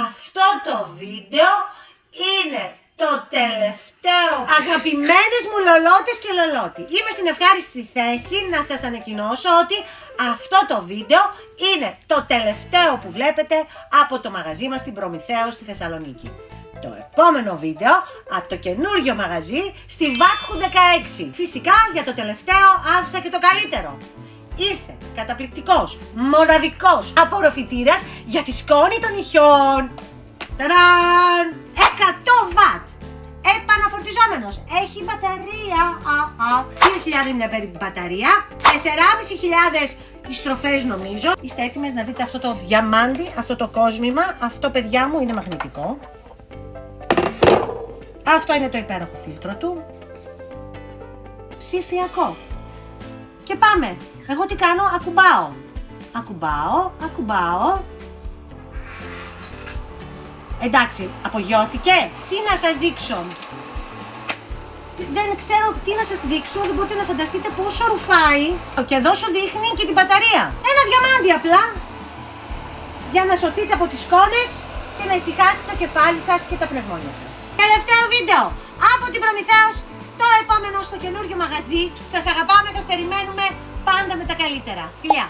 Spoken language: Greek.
Αυτό το βίντεο είναι το τελευταίο. Αγαπημένες μου λολότες και λολότι, είμαι στην ευχάριστη θέση να σας ανακοινώσω ότι αυτό το βίντεο είναι το τελευταίο που βλέπετε από το μαγαζί μας στην Προμηθέως στη Θεσσαλονίκη. Το επόμενο βίντεο από το καινούριο μαγαζί στη Βάκχου 16. Φυσικά για το τελευταίο άφησα και το καλύτερο. Ήρθε καταπληκτικός, μοναδικός απορροφητήρας για τη σκόνη των νυχιών. Ταραν! 100 βατ! Επαναφορτιζόμενος. Έχει μπαταρία. 2.000 mAh μπαταρία. 4.500 στροφές νομίζω. Είστε έτοιμες να δείτε αυτό το διαμάντι, αυτό το κόσμημα. Αυτό, παιδιά μου, είναι μαγνητικό. Αυτό είναι το υπέροχο φίλτρο του. Ψηφιακό. Και πάμε. Εγώ τι κάνω? Ακουμπάω. Ακουμπάω. Εντάξει, απογειώθηκε. Τι να σας δείξω? Δεν ξέρω τι να σας δείξω, δεν μπορείτε να φανταστείτε πόσο ρουφάει. Και εδώ σου δείχνει και την μπαταρία. Ένα διαμάντι απλά. Για να σωθείτε από τις σκόνες και να ησυχάσει το κεφάλι σας και τα πνευμόνια σας. Τελευταίο βίντεο από την Προμηθέως, το επόμενο στο καινούριο μαγαζί. Σας αγαπάμε, σας περιμένουμε πάντα με τα καλύτερα. Φιλιά!